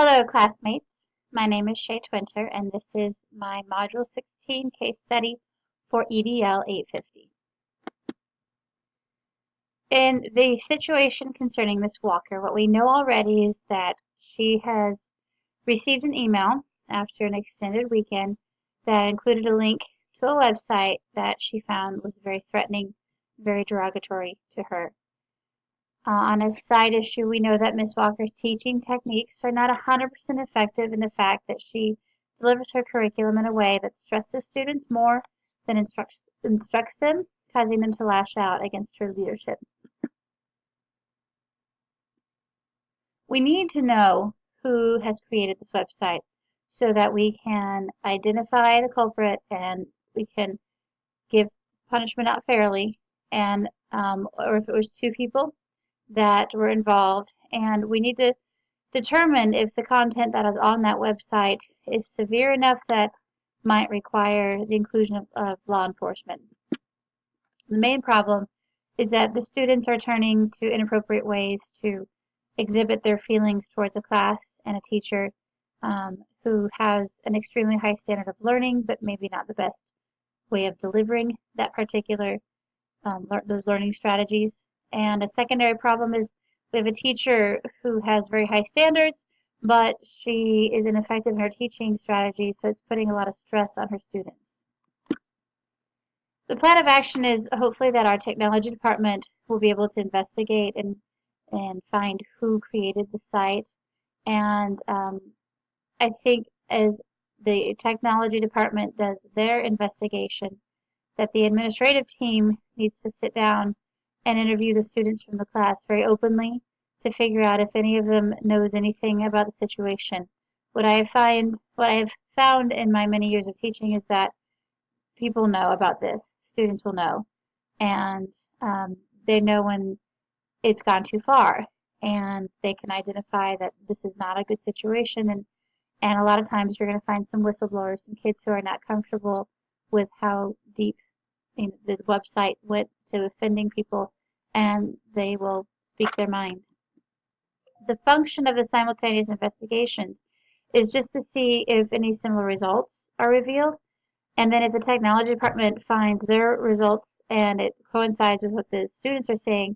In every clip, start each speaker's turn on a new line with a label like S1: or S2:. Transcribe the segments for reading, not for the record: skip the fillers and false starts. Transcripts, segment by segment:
S1: Hello, classmates. My name is Shay Twinter, and this is my Module 16 case study for EDL 850. In the situation concerning Miss Walker, what we know already is that she has received an email after an extended weekend that included a link to a website that she found was very threatening, very derogatory to her. On a side issue, we know that Ms. Walker's teaching techniques are not 100% effective in the fact that she delivers her curriculum in a way that stresses students more than instructs them, causing them to lash out against her leadership. We need to know who has created this website so that we can identify the culprit and we can give punishment out fairly, and or if it was two people that were involved, and we need to determine if the content that is on that website is severe enough that might require the inclusion of law enforcement. The main problem is that the students are turning to inappropriate ways to exhibit their feelings towards a class and a teacher who has an extremely high standard of learning, but maybe not the best way of delivering that particular those learning strategies. And a secondary problem is we have a teacher who has very high standards, but she is ineffective in her teaching strategy, so it's putting a lot of stress on her students. The plan of action is hopefully that our technology department will be able to investigate and find who created the site. And I think as the technology department does their investigation, that the administrative team needs to sit down and interview the students from the class very openly to figure out if any of them knows anything about the situation. What I have found in my many years of teaching is that people know about this. Students will know, and they know when it's gone too far, and they can identify that this is not a good situation. And a lot of times you're going to find some whistleblowers, some kids who are not comfortable with how deep the website went to offending people, and they will speak their mind. The function of the simultaneous investigations is just to see if any similar results are revealed, and then if the technology department finds their results and it coincides with what the students are saying,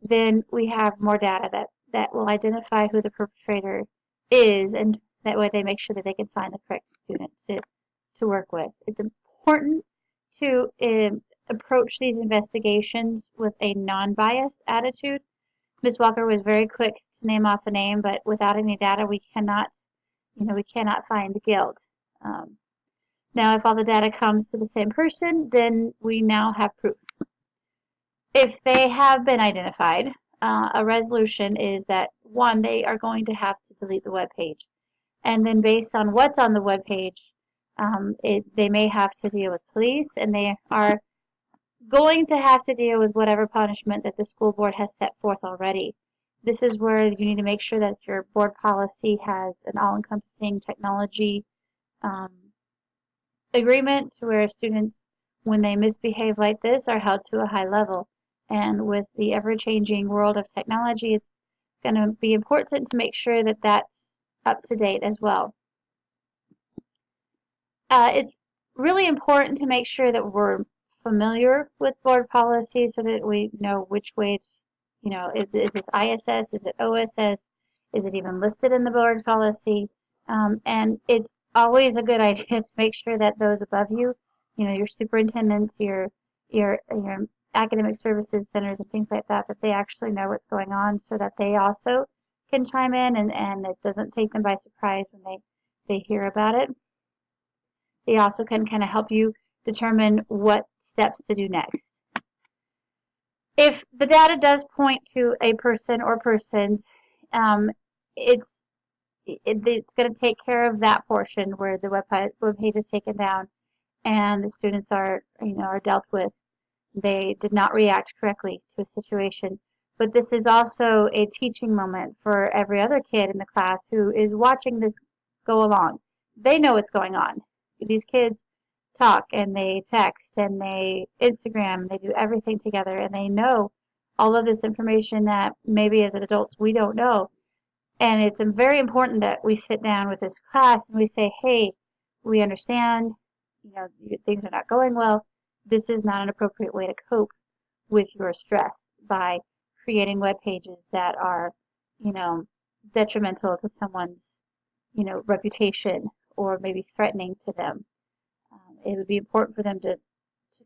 S1: then we have more data that will identify who the perpetrator is, and that way they make sure that they can find the correct student to work with. It's important to approach these investigations with a non-biased attitude. Ms. Walker was very quick to name off a name, but without any data, we cannot find the guilt. Now, if all the data comes to the same person, then we now have proof. If they have been identified, a resolution is that, one, they are going to have to delete the web page. And then based on what's on the web page, they may have to deal with police, and they are going to have to deal with whatever punishment that the school board has set forth already. This is where you need to make sure that your board policy has an all-encompassing technology agreement to where students, when they misbehave like this, are held to a high level. And with the ever-changing world of technology, it's going to be important to make sure that that's up to date as well. It's really important to make sure that we're familiar with board policy so that we know which way it's, is this ISS, is it OSS, is it even listed in the board policy? And it's always a good idea to make sure that those above you, your superintendents, your academic services centers and things like that, that they actually know what's going on so that they also can chime in and it doesn't take them by surprise when they hear about it. They also can kind of help you determine what steps to do next. If the data does point to a person or persons, it's going to take care of that portion where the web page is taken down and the students are dealt with. They did not react correctly to a situation. But this is also a teaching moment for every other kid in the class who is watching this go along. They know what's going on. These kids talk and they text and they Instagram and they do everything together, and they know all of this information that maybe as adults we don't know. And it's very important that we sit down with this class and we say, hey, we understand, things are not going well. This is not an appropriate way to cope with your stress by creating web pages that are, you know, detrimental to someone's, reputation or maybe threatening to them. It would be important for them to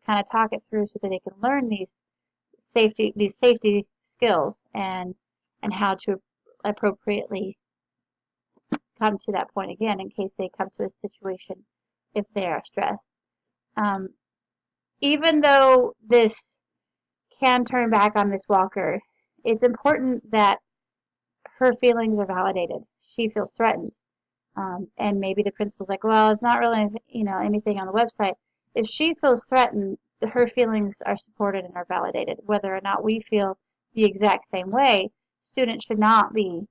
S1: kind of talk it through so that they can learn these safety skills and how to appropriately come to that point again in case they come to a situation if they are stressed. Um, Even though this can turn back on Miss Walker, it's important that her feelings are validated. She feels threatened. And maybe the principal's like, well, it's not really, anything on the website. If she feels threatened, her feelings are supported and are validated. Whether or not we feel the exact same way, students should not be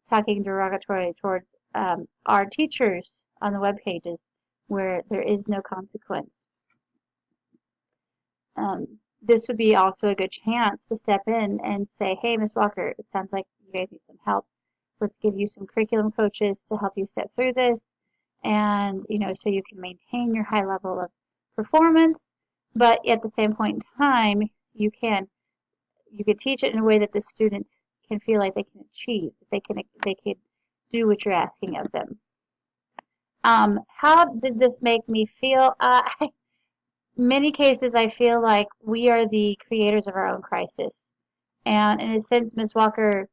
S1: talking derogatory towards our teachers on the web pages where there is no consequence. This would be also a good chance to step in and say, hey, Miss Walker, it sounds like you guys need some help. Let's give you some curriculum coaches to help you step through this and, so you can maintain your high level of performance, but at the same point in time, you could teach it in a way that the students can feel like they can achieve, that they can do what you're asking of them. How did this make me feel? Many cases, I feel like we are the creators of our own crisis. And in a sense, Ms. Walker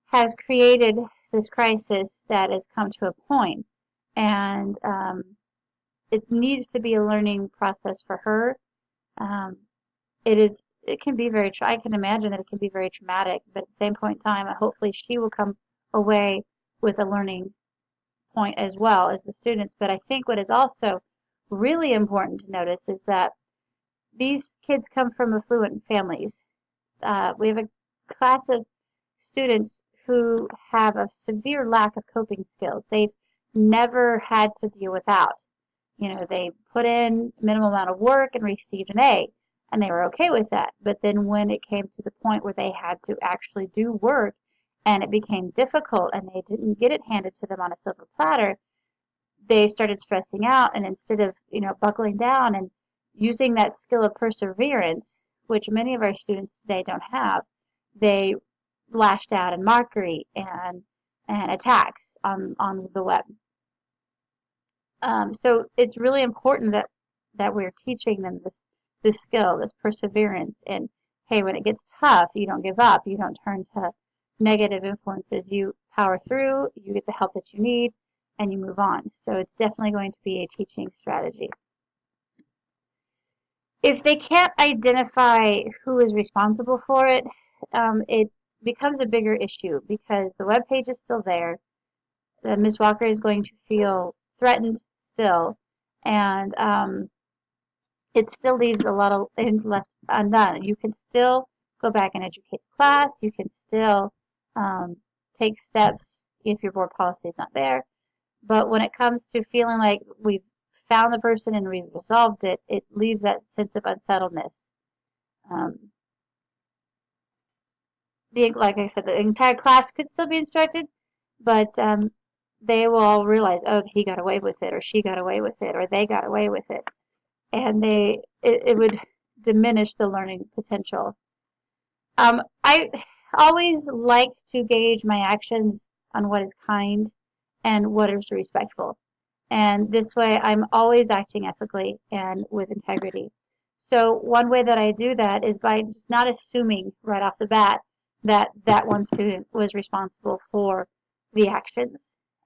S1: has created this crisis that has come to a point. And it needs to be a learning process for her. Um, it can be I can imagine that it can be very traumatic, but at the same point in time, hopefully she will come away with a learning point as well as the students. But I think what is also really important to notice is that these kids come from affluent families. We have a class of students who have a severe lack of coping skills. They've never had to deal without. They put in minimal amount of work and received an A, and they were okay with that. But then when it came to the point where they had to actually do work and it became difficult and they didn't get it handed to them on a silver platter, they started stressing out, and instead of, buckling down and using that skill of perseverance, which many of our students today don't have, they lashed out in mockery and attacks on the web. So it's really important that we're teaching them this skill, this perseverance, and hey, when it gets tough, you don't give up, you don't turn to negative influences, you power through, you get the help that you need, and you move on. So it's definitely going to be a teaching strategy. If they can't identify who is responsible for it, it becomes a bigger issue because the web page is still there. Ms. Walker is going to feel threatened still, and it still leaves a lot of things left undone. You can still go back and educate the class. You can still take steps if your board policy is not there. But when it comes to feeling like we've found the person and we've resolved it, it leaves that sense of unsettledness. Like I said, the entire class could still be instructed, but they will all realize, oh, he got away with it, or she got away with it, or they got away with it. And it would diminish the learning potential. I always like to gauge my actions on what is kind and what is respectful. And this way, I'm always acting ethically and with integrity. So one way that I do that is by just not assuming right off the bat that one student was responsible for the actions.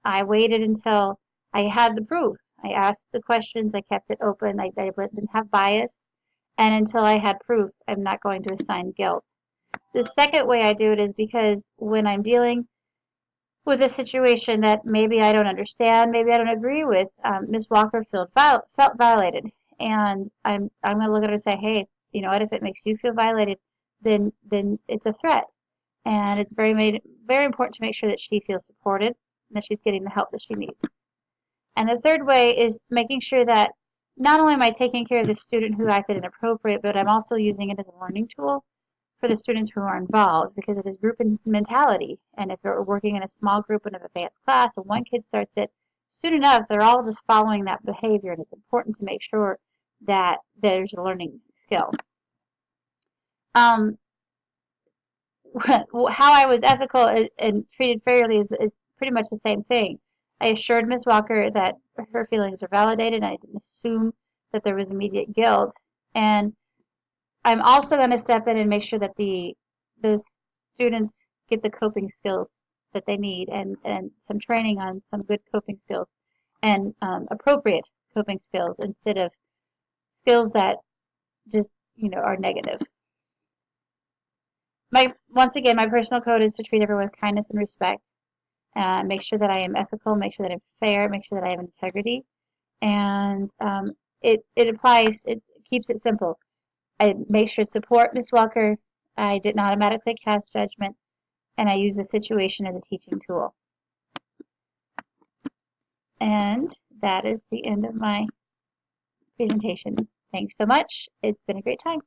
S1: I waited until I had the proof. I asked the questions, I kept it open, I didn't have bias, and until I had proof, I'm not going to assign guilt. The second way I do it is because when I'm dealing with a situation that maybe I don't understand, maybe I don't agree with, Ms. Walker felt violated, and I'm going to look at her and say, hey, you know what? If it makes you feel violated, then it's a threat, and it's very important to make sure that she feels supported and that she's getting the help that she needs. And the third way is making sure that not only am I taking care of the student who acted inappropriate, but I'm also using it as a learning tool for the students who are involved because it is group mentality. And if they're working in a small group in an advanced class and one kid starts it, soon enough they're all just following that behavior, and it's important to make sure that there's a learning skill. Um, how I was ethical and treated fairly is pretty much the same thing. I assured Ms. Walker that her feelings are validated, and I didn't assume that there was immediate guilt. And I'm also going to step in and make sure that the students get the coping skills that they need, and some training on some good coping skills and appropriate coping skills instead of skills that just are negative. Once again, my personal code is to treat everyone with kindness and respect. Make sure that I am ethical, make sure that I'm fair, make sure that I have integrity, and it applies. It keeps it simple. I make sure to support Ms. Walker. I didn't automatically cast judgment, and I use the situation as a teaching tool. And that is the end of my presentation. Thanks so much. It's been a great time.